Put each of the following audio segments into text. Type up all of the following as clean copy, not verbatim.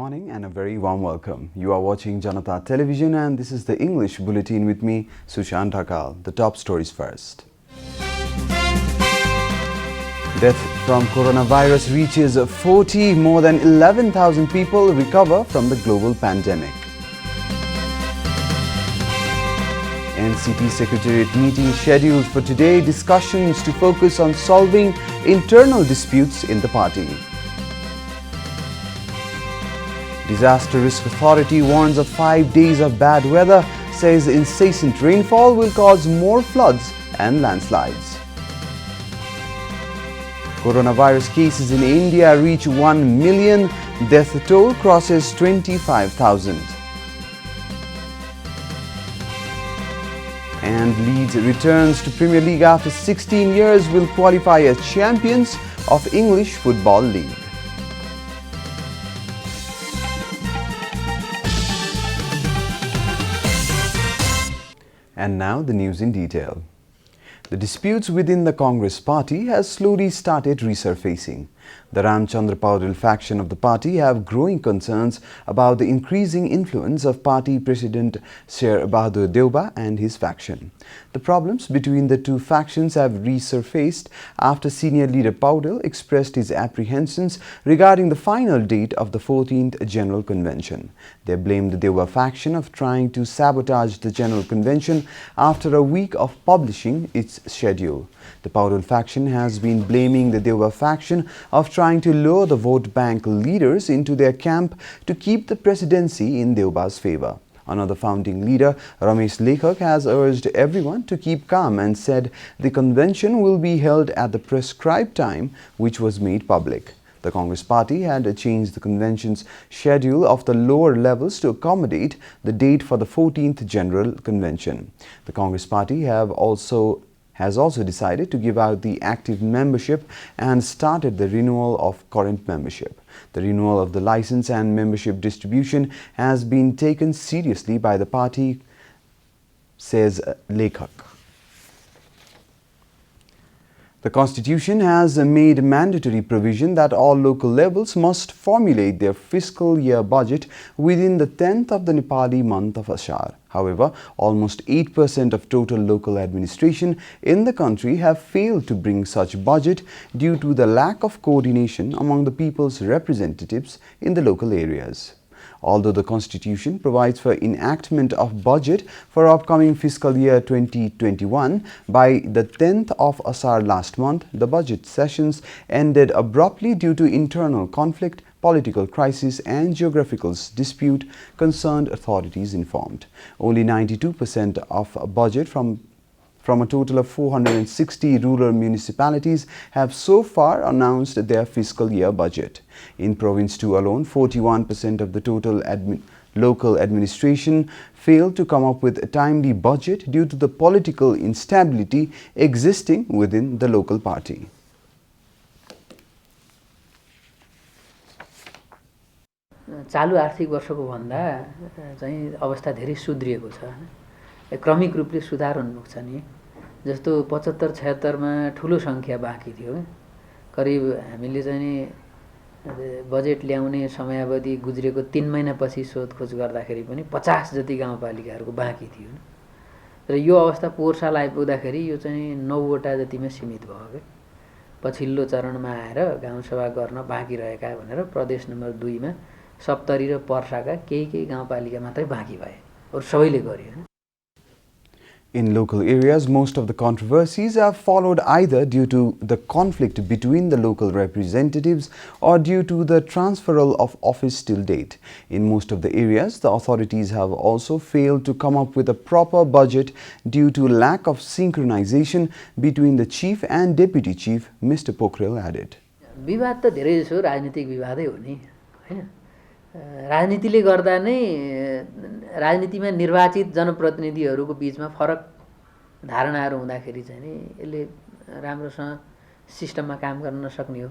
morning and a very warm welcome. You are watching JanataTelevision and this is the English Bulletin with me, Sushant. The top stories first. Death from coronavirus reaches 40, more than 11,000 people recover from the global pandemic. NCP Secretariat meeting scheduled for today, discussions to focus on solving internal disputes in the party. Disaster Risk Authority warns of 5 days of bad weather, says incessant rainfall will cause more floods and landslides. Coronavirus cases in India reach 1 million, death toll crosses 25,000. And Leeds returns to Premier League after 16 years, will qualify as champions of English Football League. And now the news in detail. The disputes within the Congress party has slowly started resurfacing. The Ramchandra Paudel faction of the party have growing concerns about the increasing influence of party president Sher Bahadur Deuba and his faction. The problems between the two factions have resurfaced after senior leader Paudel expressed his apprehensions regarding the final date of the 14th General Convention. They blamed the Deuba faction of trying to sabotage the General Convention after a week of publishing its schedule. The Paudel faction has been blaming the Deuba faction of trying to lure the vote bank leaders into their camp to keep the presidency in Deuba's favor. Another founding leader, Ramesh Lekhak, has urged everyone to keep calm and said the convention will be held at the prescribed time, which was made public. The Congress party had changed the convention's schedule of the lower levels to accommodate the date for the 14th General Convention. The Congress party has also decided to give out the active membership and started the renewal of current membership. The renewal of the license and membership distribution has been taken seriously by the party, says Lekhak. The Constitution has made mandatory provision that all local levels must formulate their fiscal year budget within the 10th of the Nepali month of Ashar. However, almost 8% of total local administration in the country have failed to bring such budget due to the lack of coordination among the people's representatives in the local areas. Although the Constitution provides for enactment of budget for upcoming fiscal year 2021 by the 10th of Asar last month, the budget sessions ended abruptly due to internal conflict, political crisis and geographical dispute, concerned authorities informed. Only 92% of a budget from a total of 460 rural municipalities have so far announced their fiscal year budget. In Province 2 alone, 41% of the total local administration failed to come up with a timely budget due to the political instability existing within the local party. चालू आर्थिक वर्षको भन्दा चाहिँ अवस्था धेरै सुध्रिएको छ। क्रमिक रूपले सुधार उन्मुख छ नि। जस्तो 75-76 मा ठुलो संख्या बाँकी थियो। करिब हामीले चाहिँ बजेट ल्याउने समयावधि गुज्रेको 3 महिनापछि सोधखोज गर्दाखेरि पनि 50 जति गाउँपालिकाहरूको बाँकी थियो। र यो अवस्था पोहोर साल आइपुग्दाखेरि यो चाहिँ 9 वटा जतिमा सीमित भयो के। पछिल्लो चरणमा आएर गाउँसभा गर्न बाँकी रहेका भनेर प्रदेश नम्बर 2 मा सप्तरी र पर्साका केही गाउँपालिका मात्रै बाँकी भए। अरु सबैले गर्यो। In local areas, most of the controversies have followed either due to the conflict between the local representatives or due to the transferal of office till date. In most of the areas, the authorities have also failed to come up with a proper budget due to lack of synchronization between the chief and deputy chief, Mr. Pokhrel added. विवाद त धेरै जसो राजनीतिक विवादै हो नि, हैन? राजनीतिले गर्दा नै राजनीतिमा निर्वाचित जनप्रतिनिधिहरूको बीचमा फरक धारणाहरू हुँदाखेरि चाहिँ नि यसले राम्रोसँग सिस्टममा काम गर्न नसक्ने हो।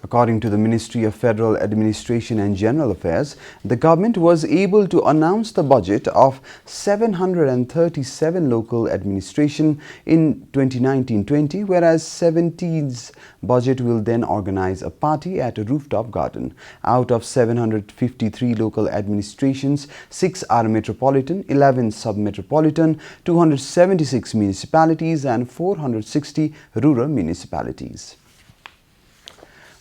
According to the Ministry of Federal Administration and General Affairs, the government was able to announce the budget of 737 local administration in 2019-20, whereas 17's budget will then organize a party at a rooftop garden. Out of 753 local administrations, 6 are metropolitan, 11 sub-metropolitan, 276 municipalities and 460 rural municipalities.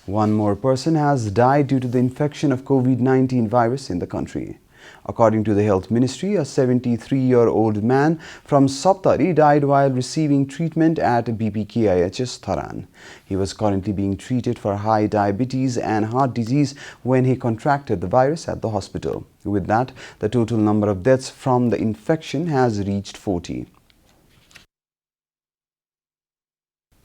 One more person has died due to the infection of COVID-19 virus in the country. According to the Health Ministry, a 73-year-old man from Saptari died while receiving treatment at BPKIHS Tharan. He was currently being treated for high diabetes and heart disease when he contracted the virus at the hospital. With that, the total number of deaths from the infection has reached 40.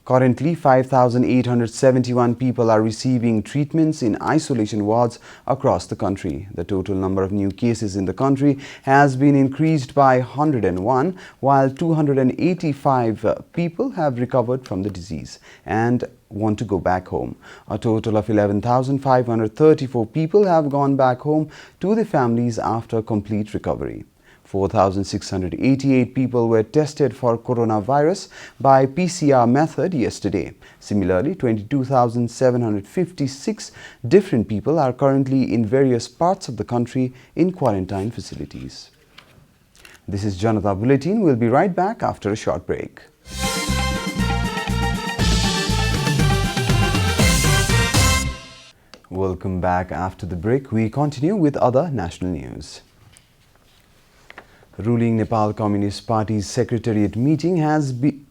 Currently, 5,871 people are receiving treatments in isolation wards across the country. The total number of new cases in the country has been increased by 101, while 285 people have recovered from the disease and want to go back home. A total of 11,534 people have gone back home to their families after complete recovery. 4,688 people were tested for coronavirus by PCR method yesterday. Similarly, 22,756 different people are currently in various parts of the country in quarantine facilities. This is Janata Bulletin. We'll be right back after a short break. Welcome back after the break. We continue with other national news. Ruling Nepal Communist Party's secretariat meeting has been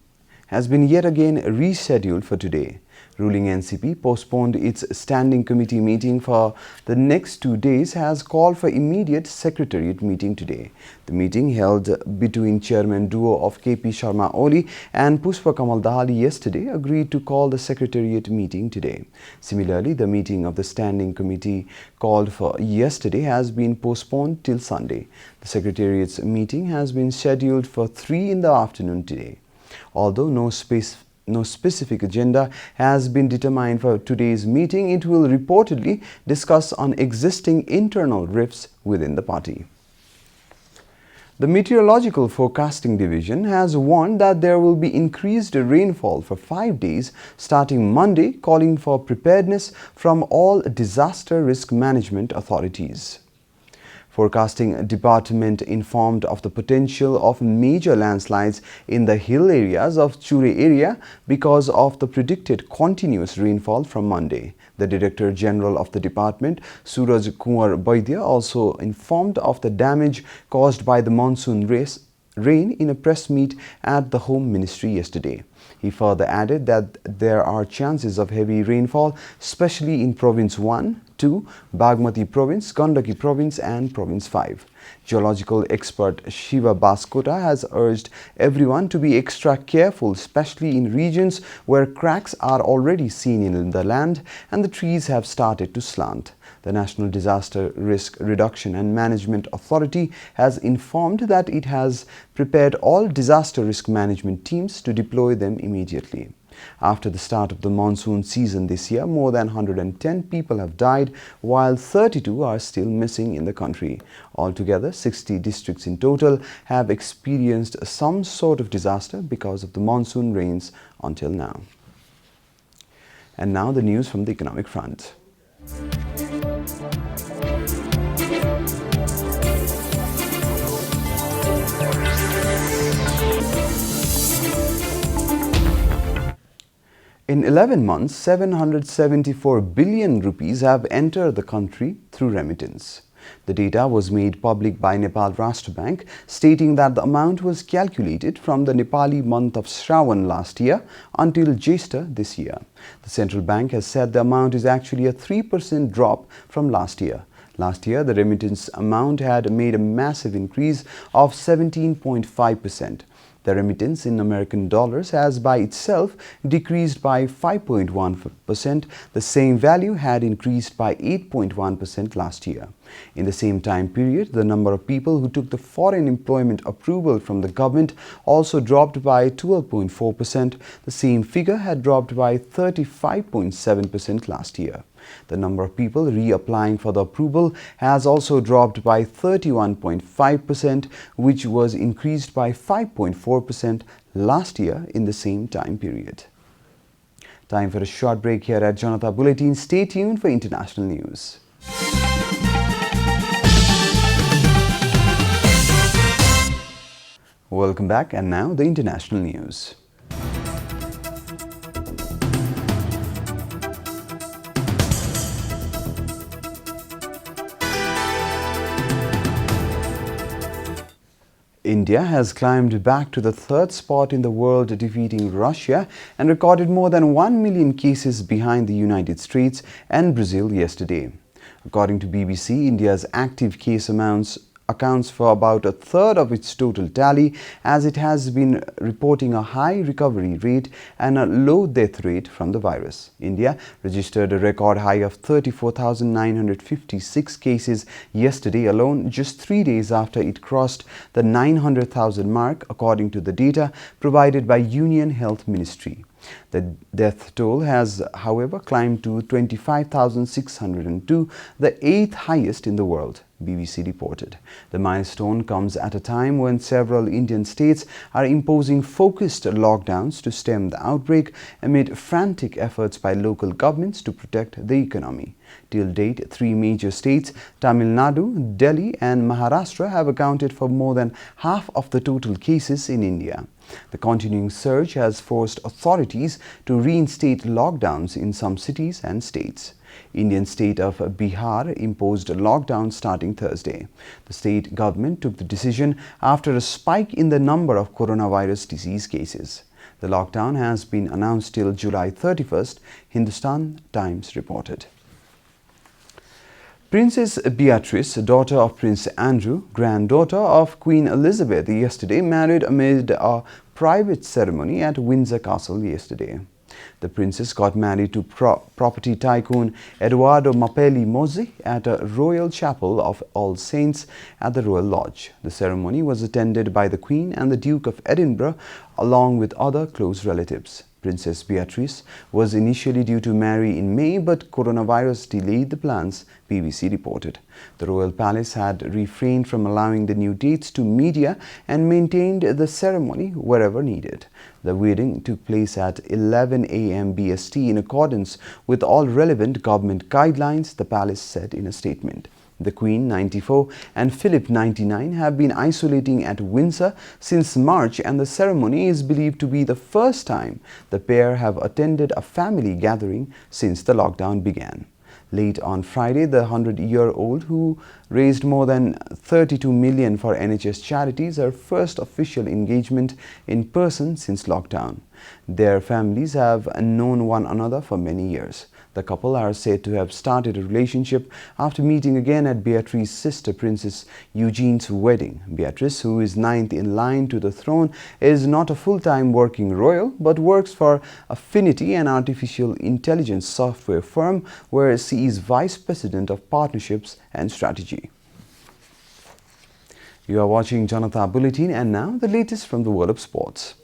yet again rescheduled for today. Ruling NCP postponed its standing committee meeting for the next 2 days has called for immediate secretariat meeting today. The meeting held between chairman duo of KP Sharma Oli and Pushpa Kamal Dahali yesterday agreed to call the secretariat meeting today. Similarly, the meeting of the standing committee called for yesterday has been postponed till Sunday. The secretariat's meeting has been scheduled for 3 in the afternoon today. Although no specific agenda has been determined for today's meeting, it will reportedly discuss on existing internal rifts within the party. The Meteorological Forecasting Division has warned that there will be increased rainfall for 5 days starting Monday, calling for preparedness from all disaster risk management authorities. Forecasting Department informed of the potential of major landslides in the hill areas of Chure area because of the predicted continuous rainfall from Monday. The Director General of the department, Suraj Kumar Baidya, also informed of the damage caused by the monsoon rain in a press meet at the Home Ministry yesterday. He further added that there are chances of heavy rainfall, especially in Province 1, 2, Bagmati Province, Gandaki Province and Province 5. Geological expert Shiva Baskota has urged everyone to be extra careful, especially in regions where cracks are already seen in the land and the trees have started to slant. The National Disaster Risk Reduction and Management Authority has informed that it has prepared all disaster risk management teams to deploy them immediately. After the start of the monsoon season this year, more than 110 people have died, while 32 are still missing in the country. Altogether, 60 districts in total have experienced some sort of disaster because of the monsoon rains until now. And now the news from the economic front. In 11 months, 774 billion rupees have entered the country through remittance. The data was made public by Nepal Rashtra Bank, stating that the amount was calculated from the Nepali month of Shrawan last year until Jyeshtha this year. The central bank has said the amount is actually a 3% drop from last year. Last year, the remittance amount had made a massive increase of 17.5%. The remittance in American dollars has by itself decreased by 5.1%. The same value had increased by 8.1% last year. In the same time period, the number of people who took the foreign employment approval from the government also dropped by 12.4%. The same figure had dropped by 35.7% last year. The number of people reapplying for the approval has also dropped by 31.5%, which was increased by 5.4% last year in the same time period. Time for a short break here at Janata Bulletin. Stay tuned for international news. Welcome back, and now the international news. India has climbed back to the third spot in the world, defeating Russia, and recorded more than 1 million cases behind the United States and Brazil yesterday. According to BBC, India's active case accounts for about a third of its total tally, as it has been reporting a high recovery rate and a low death rate from the virus. India registered a record high of 34,956 cases yesterday alone, just 3 days after it crossed the 900,000 mark, according to the data provided by Union Health Ministry. The death toll has, however, climbed to 25,602, the 8th highest in the world, BBC reported. The milestone comes at a time when several Indian states are imposing focused lockdowns to stem the outbreak amid frantic efforts by local governments to protect the economy. Till date, 3 major states, Tamil Nadu, Delhi and Maharashtra, have accounted for more than half of the total cases in India. The continuing surge has forced authorities to reinstate lockdowns in some cities and states. Indian state of Bihar imposed a lockdown starting Thursday. The state government took the decision after a spike in the number of coronavirus disease cases. The lockdown has been announced till July 31st, Hindustan Times reported. Princess Beatrice, daughter of Prince Andrew, granddaughter of Queen Elizabeth, yesterday married amid a private ceremony at Windsor Castle yesterday. The princess got married to property tycoon Edoardo Mapelli Mozzi at a royal chapel of All Saints at the Royal Lodge. The ceremony was attended by the Queen and the Duke of Edinburgh, along with other close relatives. Princess Beatrice was initially due to marry in May, but coronavirus delayed the plans, BBC reported. The royal palace had refrained from allowing the new dates to media and maintained the ceremony wherever needed. The wedding took place at 11 a.m. BST in accordance with all relevant government guidelines, the palace said in a statement. The Queen, 94, and Philip, 99, have been isolating at Windsor since March, and the ceremony is believed to be the first time the pair have attended a family gathering since the lockdown began. Late on Friday, the 100-year-old, who raised more than 32 million for NHS charities, her first official engagement in person since lockdown. Their families have known one another for many years. The couple are said to have started a relationship after meeting again at Beatrice's sister Princess Eugene's wedding. Beatrice, who is 9th in line to the throne, is not a full-time working royal, but works for Affinity, an artificial intelligence software firm, where she is Vice President of Partnerships and Strategy. You are watching Janata Bulletin, and now the latest from the world of sports.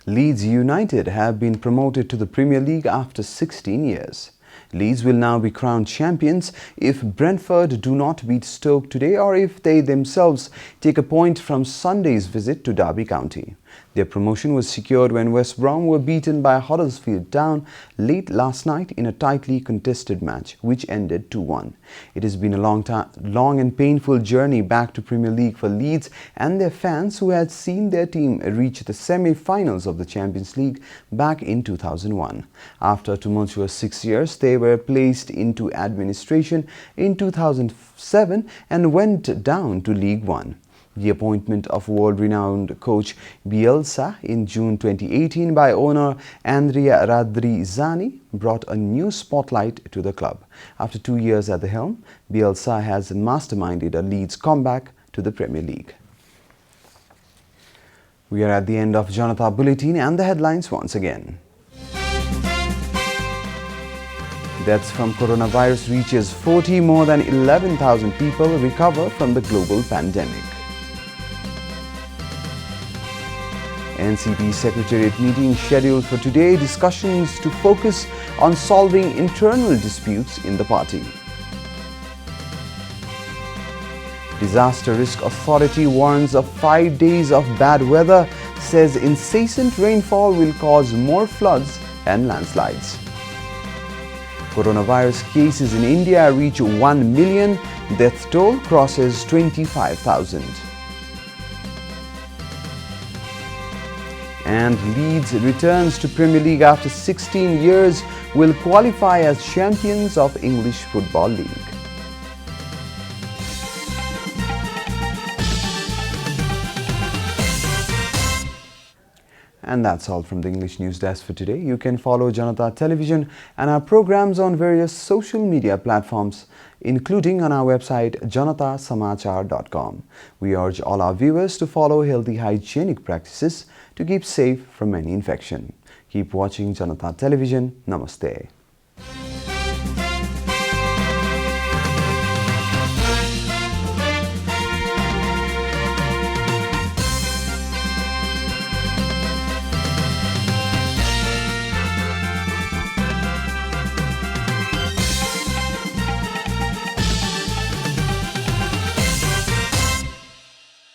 Leeds United have been promoted to the Premier League after 16 years. Leeds will now be crowned champions if Brentford do not beat Stoke today, or if they themselves take a point from Sunday's visit to Derby County. Their promotion was secured when West Brom were beaten by Huddersfield Town late last night in a tightly contested match, which ended 2-1. It has been a long and painful journey back to Premier League for Leeds and their fans, who had seen their team reach the semi-finals of the Champions League back in 2001. After a tumultuous 6 years, they were placed into administration in 2007 and went down to League One. The appointment of world-renowned coach Bielsa in June 2018 by owner Andrea Radrizzani brought a new spotlight to the club. After 2 years at the helm, Bielsa has masterminded a Leeds comeback to the Premier League. We are at the end of Janata Bulletin and the headlines once again. Deaths from coronavirus reaches 40, more than 11,000 people recover from the global pandemic. NCP Secretariat meeting scheduled for today, discussions to focus on solving internal disputes in the party. Disaster Risk Authority warns of 5 days of bad weather, says incessant rainfall will cause more floods and landslides. Coronavirus cases in India reach 1 million, death toll crosses 25,000. And Leeds returns to Premier League after 16 years, will qualify as champions of English Football League. And that's all from the English News Desk for today. You can follow Janata Television and our programs on various social media platforms, including on our website janatasamachar.com. We urge all our viewers to follow healthy hygienic practices to keep safe from any infection. Keep watching Janata Television. Namaste.